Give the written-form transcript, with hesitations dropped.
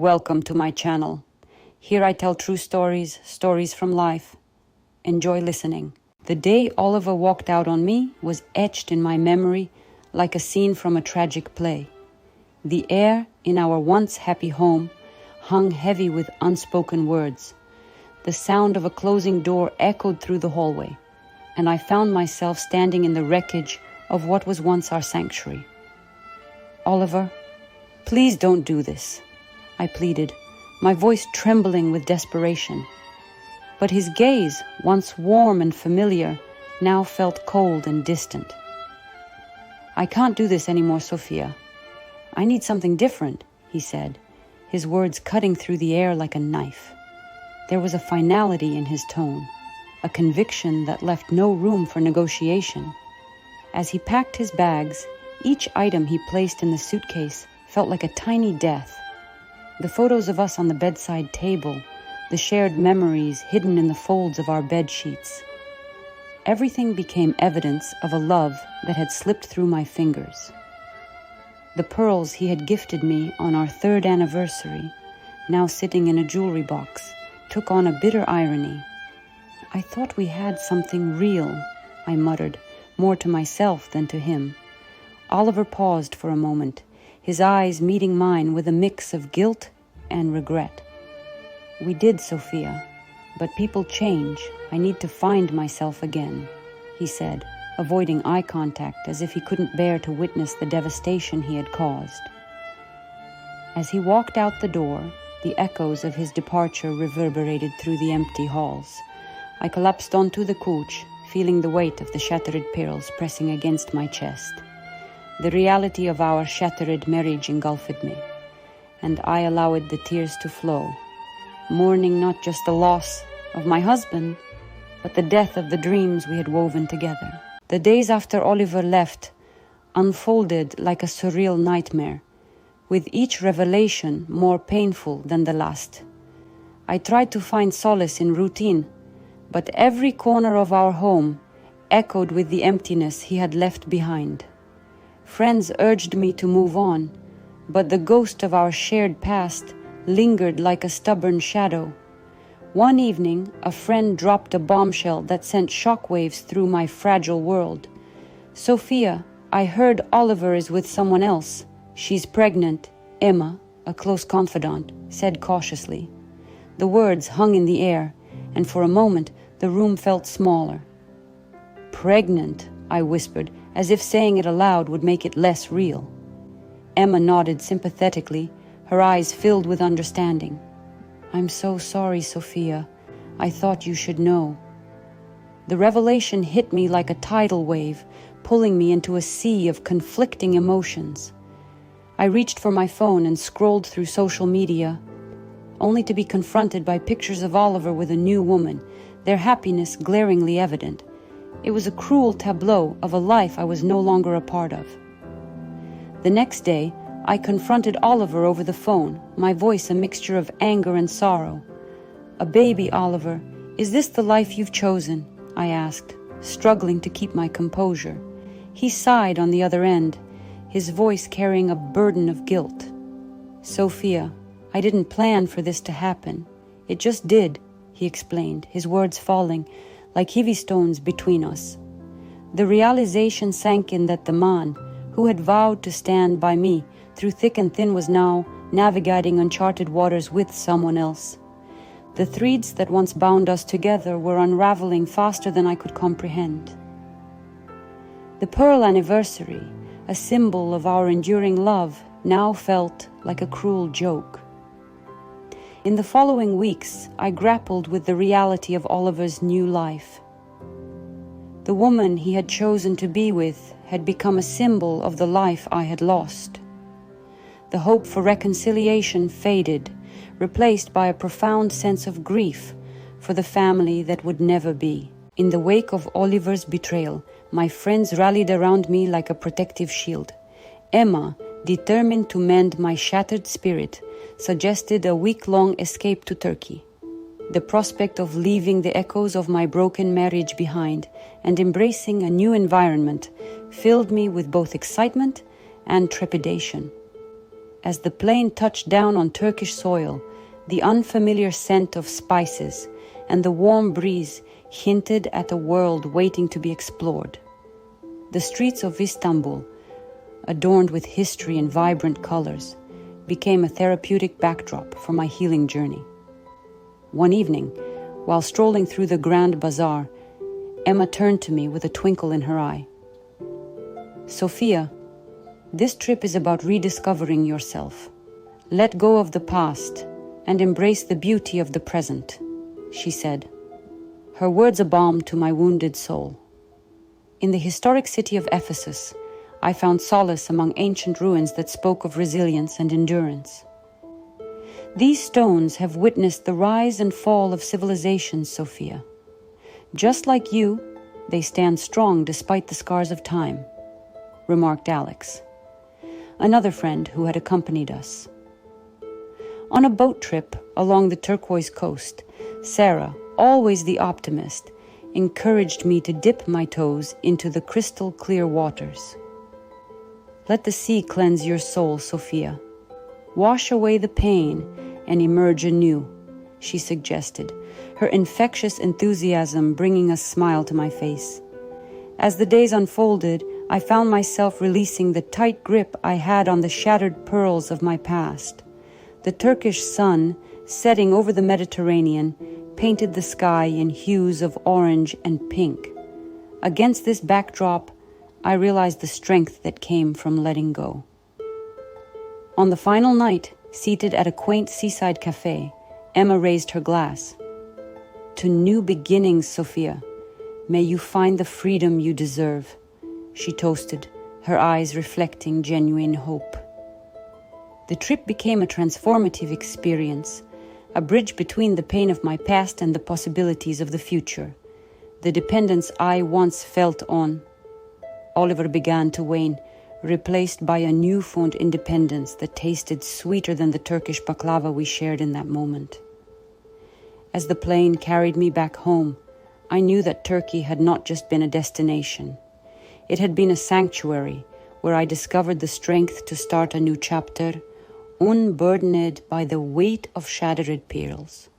Welcome to my channel. Here I tell true stories, stories from life. Enjoy listening. The day Oliver walked out on me was etched in my memory like a scene from a tragic play. The air in our once happy home hung heavy with unspoken words. The sound of a closing door echoed through the hallway, and I found myself standing in the wreckage of what was once our sanctuary. Oliver, please don't do this, I pleaded, my voice trembling with desperation. But his gaze, once warm and familiar, now felt cold and distant. I can't do this anymore, Sophia. I need something different, he said, his words cutting through the air like a knife. There was a finality in his tone, a conviction that left no room for negotiation. As he packed his bags, each item he placed in the suitcase felt like a tiny death. The photos of us on the bedside table, the shared memories hidden in the folds of our bed sheets. Everything became evidence of a love that had slipped through my fingers. The pearls he had gifted me on our 3rd anniversary, now sitting in a jewelry box, took on a bitter irony. I thought we had something real, I muttered, more to myself than to him. Oliver paused for a moment, his eyes meeting mine with a mix of guilt and regret. We did, Sophia, but people change. I need to find myself again, he said, avoiding eye contact as if he couldn't bear to witness the devastation he had caused. As he walked out the door, the echoes of his departure reverberated through the empty halls. I collapsed onto the couch, feeling the weight of the shattered pearls pressing against my chest. The reality of our shattered marriage engulfed me, and I allowed the tears to flow, mourning not just the loss of my husband, but the death of the dreams we had woven together. The days after Oliver left unfolded like a surreal nightmare, with each revelation more painful than the last. I tried to find solace in routine, but every corner of our home echoed with the emptiness he had left behind. Friends urged me to move on, but the ghost of our shared past lingered like a stubborn shadow. One evening, a friend dropped a bombshell that sent shockwaves through my fragile world. Sophia, I heard Oliver is with someone else. She's pregnant, Emma, a close confidant, said cautiously. The words hung in the air, and for a moment the room felt smaller. Pregnant, I whispered, as if saying it aloud would make it less real. Emma nodded sympathetically, her eyes filled with understanding. I'm so sorry, Sophia. I thought you should know. The revelation hit me like a tidal wave, pulling me into a sea of conflicting emotions. I reached for my phone and scrolled through social media, only to be confronted by pictures of Oliver with a new woman, their happiness glaringly evident. It was a cruel tableau of a life I was no longer a part of. The next day, I confronted Oliver over the phone, my voice a mixture of anger and sorrow. A baby, Oliver. Is this the life you've chosen? I asked, struggling to keep my composure. He sighed on the other end, his voice carrying a burden of guilt. Sophia, I didn't plan for this to happen. It just did, he explained, his words falling like heavy stones between us. The realization sank in that the man, who had vowed to stand by me through thick and thin, was now navigating uncharted waters with someone else. The threads that once bound us together were unraveling faster than I could comprehend. The pearl anniversary, a symbol of our enduring love, now felt like a cruel joke. In the following weeks, I grappled with the reality of Oliver's new life. The woman he had chosen to be with had become a symbol of the life I had lost. The hope for reconciliation faded, replaced by a profound sense of grief for the family that would never be. In the wake of Oliver's betrayal, my friends rallied around me like a protective shield. Emma, determined to mend my shattered spirit, suggested a week-long escape to Turkey. The prospect of leaving the echoes of my broken marriage behind and embracing a new environment filled me with both excitement and trepidation. As the plane touched down on Turkish soil, the unfamiliar scent of spices and the warm breeze hinted at a world waiting to be explored. The streets of Istanbul, adorned with history and vibrant colors, became a therapeutic backdrop for my healing journey. One evening, while strolling through the Grand Bazaar, Emma turned to me with a twinkle in her eye. "Sophia, this trip is about rediscovering yourself. Let go of the past and embrace the beauty of the present," she said. Her words a balm to my wounded soul. In the historic city of Ephesus, I found solace among ancient ruins that spoke of resilience and endurance. These stones have witnessed the rise and fall of civilizations, Sophia. Just like you, they stand strong despite the scars of time, remarked Alex, another friend who had accompanied us. On a boat trip along the turquoise coast, Sarah, always the optimist, encouraged me to dip my toes into the crystal clear waters. "Let the sea cleanse your soul, Sophia. Wash away the pain and emerge anew," she suggested, her infectious enthusiasm bringing a smile to my face. As the days unfolded, I found myself releasing the tight grip I had on the shattered pearls of my past. The Turkish sun, setting over the Mediterranean, painted the sky in hues of orange and pink. Against this backdrop, I realized the strength that came from letting go. On the final night, seated at a quaint seaside cafe, Emma raised her glass. "To new beginnings, Sophia. May you find the freedom you deserve," she toasted, her eyes reflecting genuine hope. The trip became a transformative experience, a bridge between the pain of my past and the possibilities of the future. The dependence I once felt on Oliver began to wane, replaced by a newfound independence that tasted sweeter than the Turkish baklava we shared in that moment. As the plane carried me back home, I knew that Turkey had not just been a destination. It had been a sanctuary where I discovered the strength to start a new chapter, unburdened by the weight of shattered pearls.